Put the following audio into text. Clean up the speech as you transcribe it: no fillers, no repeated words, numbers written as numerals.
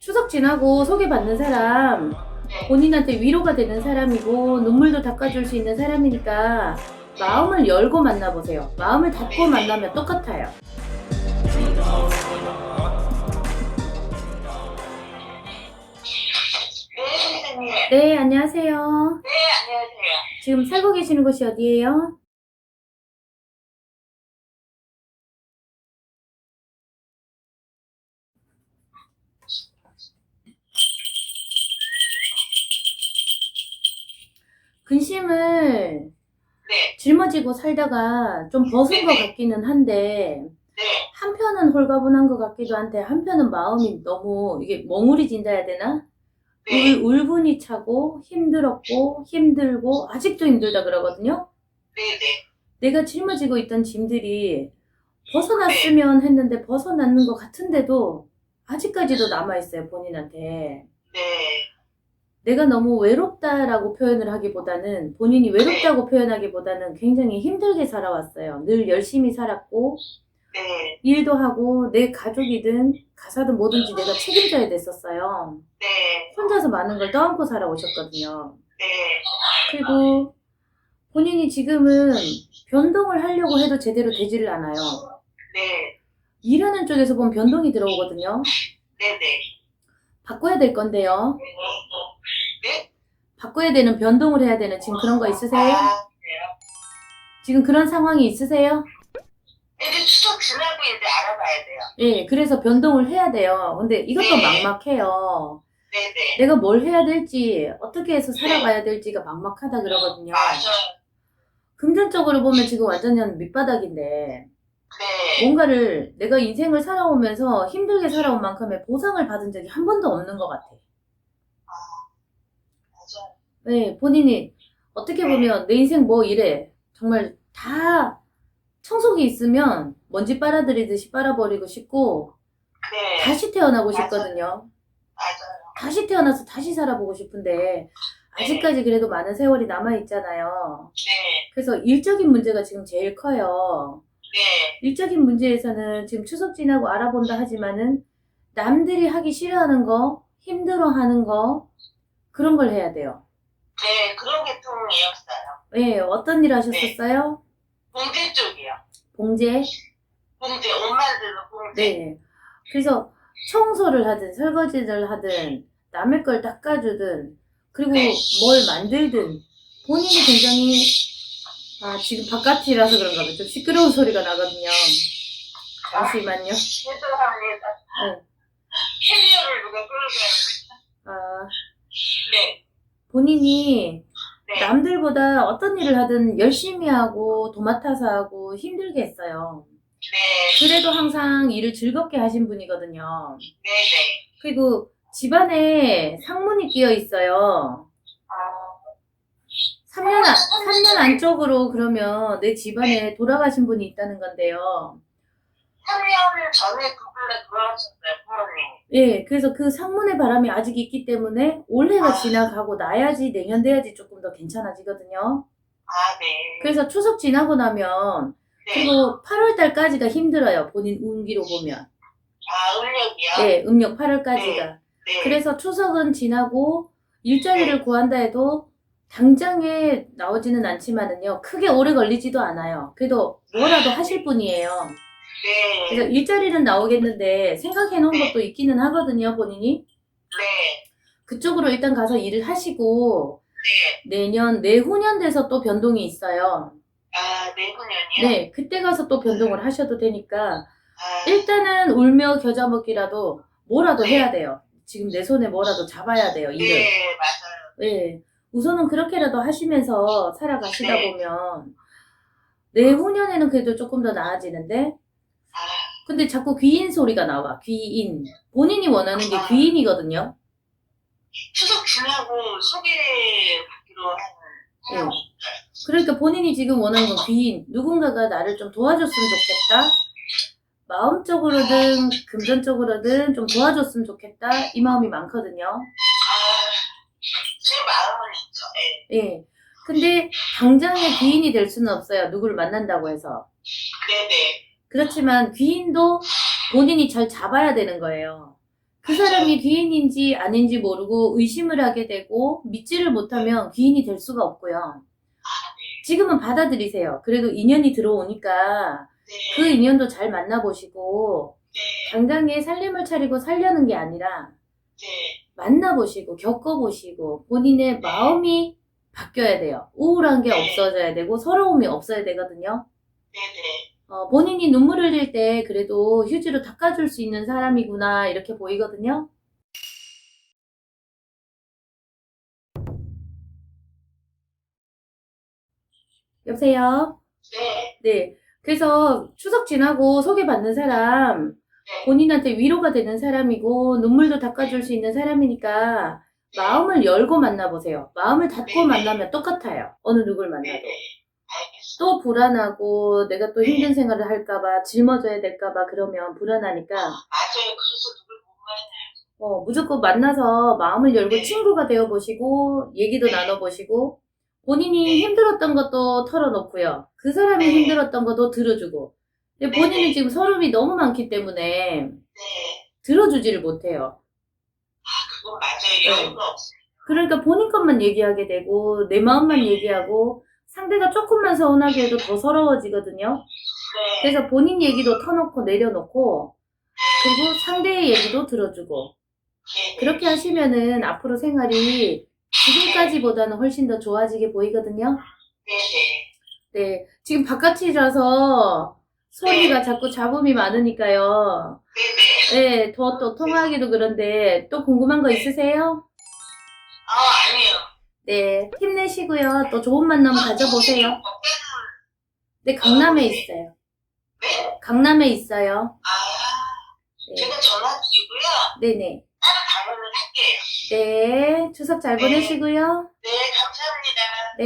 추석 지나고 소개받는 사람, 네. 본인한테 위로가 되는 사람이고 눈물도 닦아줄 수 있는 사람이니까 마음을 열고 만나보세요. 마음을 닫고 네네. 만나면 똑같아요. 네, 선생님. 네, 안녕하세요. 네, 안녕하세요. 지금 살고 계시는 곳이 어디예요? 근심을 네, 짊어지고 살다가 좀 벗은 것 네네. 같기는 한데 네, 한편은 홀가분한 것 같기도 한데 한편은 마음이 너무 이게 멍울이진다 해야 되나? 네, 울분이 차고 힘들었고 힘들고 아직도 힘들다 그러거든요. 네네. 내가 짊어지고 있던 짐들이 네, 벗어났으면 했는데 벗어났는 것 같은데도 아직까지도 남아있어요, 본인한테. 네, 내가 너무 외롭다라고 표현을 하기보다는 본인이 네, 외롭다고 표현하기보다는 굉장히 힘들게 살아왔어요. 늘 열심히 살았고 네, 일도 하고 내 가족이든 가사든 뭐든지 내가 책임져야 됐었어요. 네, 혼자서 많은 걸 떠안고 살아오셨거든요. 네, 그리고 본인이 지금은 변동을 하려고 해도 제대로 되지를 않아요. 네, 일하는 쪽에서 보면 변동이 들어오거든요. 네네. 바꿔야 될 건데요. 네? 바꿔야 되는 변동을 해야 되는 지금 그런 거 있으세요? 그래요? 지금 그런 상황이 있으세요? 이제 추석 지나고 이제 알아봐야 돼요. 예, 그래서 변동을 해야 돼요. 근데 이것도 네, 막막해요. 네네. 내가 뭘 해야 될지, 어떻게 해서 네, 살아가야 될지가 막막하다 그러거든요. 맞아. 금전적으로 보면 지금 완전히 밑바닥인데, 네, 뭔가를 내가 인생을 살아오면서 힘들게 살아온 만큼의 보상을 받은 적이 한 번도 없는 것 같아. 맞아. 네, 본인이 어떻게 네, 보면 내 인생 뭐 이래. 정말 다 청소기 있으면 먼지 빨아들이듯이 빨아버리고 싶고, 네, 다시 태어나고 맞아요. 싶거든요. 맞아요. 다시 태어나서 다시 살아보고 싶은데, 네, 아직까지 그래도 많은 세월이 남아있잖아요. 네, 그래서 일적인 문제가 지금 제일 커요. 네, 일적인 문제에서는 지금 추석 지나고 알아본다 하지만은 남들이 하기 싫어하는 거, 힘들어하는 거, 그런 걸 해야 돼요. 네, 그런 계통이었어요. 네, 어떤 일 네, 하셨었어요? 봉제 쪽이요. 봉제? 봉제, 옷 만드는 봉제. 네. 그래서 청소를 하든 설거지를 하든 남의 걸 닦아주든 그리고 네. 뭘 만들든 본인이 굉장히 지금 바깥이라서 그런가 봐요. 좀 시끄러운 소리가 나거든요. 아, 잠시만요. 죄송합니다. 네. 캐리어를 누가 끌고 가는. 아, 네, 본인이 네, 남들보다 어떤 일을 하든 열심히 하고 도맡아서 하고 힘들게 했어요. 네, 그래도 항상 일을 즐겁게 하신 분이거든요. 네, 네. 그리고 집안에 상문이 끼어 있어요. 어, 3년 사무실에 안쪽으로 그러면 내 집안에 돌아가신 분이 있다는 건데요. 3년 전에 그분에 돌아가셨어요, 부모님이. 예, 그래서 그 상문의 바람이 아직 있기 때문에 올해가 아, 지나가고 나야지 내년 돼야지 조금 더 괜찮아지거든요. 아, 네, 그래서 추석 지나고 나면 네. 그리고 8월 달까지가 힘들어요. 본인 운기로 보면. 아, 음력이요? 네, 음력 네, 8월까지가. 네, 그래서 추석은 지나고 일자리를 네, 구한다 해도 당장에 나오지는 않지만은요, 크게 오래 걸리지도 않아요. 그래도 뭐라도 하실 분이에요. 그래서 네, 일자리는 나오겠는데 생각해 놓은 것도 네, 있기는 하거든요, 본인이. 네, 그쪽으로 일단 가서 일을 하시고 네. 내후년 돼서 또 변동이 있어요. 아, 내후년이요? 네, 그때 가서 또 변동을 하셔도 되니까 아, 일단은 울며 겨자 먹기라도 뭐라도 해야 네, 돼요. 지금 내 손에 뭐라도 잡아야 돼요, 일을. 네, 맞아요. 네. 우선은 그렇게라도 하시면서 살아가시다 네, 보면 내후년에는 그래도 조금 더 나아지는데 아, 근데 자꾸 귀인 소리가 나와. 귀인. 본인이 원하는 게 아, 귀인이거든요. 추석 지나고 소개받기로 하는 사람이 예. 있어요. 그러니까 본인이 지금 원하는 건 귀인. 누군가가 나를 좀 도와줬으면 좋겠다. 마음적으로든 금전적으로든 좀 도와줬으면 좋겠다. 이 마음이 많거든요. 아, 제 마음은 있죠. 예. 예. 근데 당장에 귀인이 될 수는 없어요. 누구를 만난다고 해서. 네네. 그렇지만 귀인도 본인이 잘 잡아야 되는 거예요. 그 사람이 귀인인지 아닌지 모르고 의심을 하게 되고 믿지를 못하면 귀인이 될 수가 없고요. 지금은 받아들이세요. 그래도 인연이 들어오니까 그 네. 인연도 잘 만나보시고 네. 당장에 살림을 차리고 살려는 게 아니라 네. 만나보시고 겪어보시고 본인의 마음이 바뀌어야 돼요. 우울한 게 없어져야 되고 서러움이 없어야 되거든요. 네네. 본인이 눈물 흘릴 때 그래도 휴지로 닦아줄 수 있는 사람이구나 이렇게 보이거든요. 여보세요? 네. 네. 그래서 추석 지나고 소개받는 사람 본인한테 위로가 되는 사람이고 눈물도 닦아줄 수 있는 사람이니까 마음을 열고 만나보세요. 마음을 닫고 만나면 똑같아요. 어느 누굴 만나도. 네네. 알겠습니다. 또 불안하고 내가 또 힘든 생활을 할까봐 짊어져야 될까봐 그러면 불안하니까 맞아요. 그래서 누굴 못 만나요. 무조건 만나서 마음을 열고 네. 친구가 되어보시고 얘기도 네. 나눠보시고 본인이 네. 힘들었던 것도 털어놓고요. 그 사람이 네. 힘들었던 것도 들어주고 근데 본인은 네. 지금 서름이 너무 많기 때문에 네. 들어주지를 못해요. 그건 맞아요. 여유가 없어요. 그러니까 본인 것만 얘기하게 되고 내 마음만 얘기하고 상대가 조금만 서운하게 해도 더 서러워지거든요. 네. 그래서 본인 얘기도 터놓고 내려놓고 그리고 상대의 얘기도 들어주고 네. 그렇게 하시면은 앞으로 생활이 지금까지보다는 훨씬 더 좋아지게 보이거든요. 네네. 네, 지금 바깥이라서 소리가 자꾸 잡음이 많으니까요. 네네. 네, 더 또 통화하기도 그런데 또 궁금한 거 있으세요? 아니요. 네, 힘내시고요. 또 좋은 만남 가져보세요. 먹는 네, 강남에 있어요. 네? 강남에 있어요. 네, 제가 전화 드리고요. 네네. 따로 방문을 할게요. 네, 추석 잘 보내시고요. 네, 감사합니다. 네.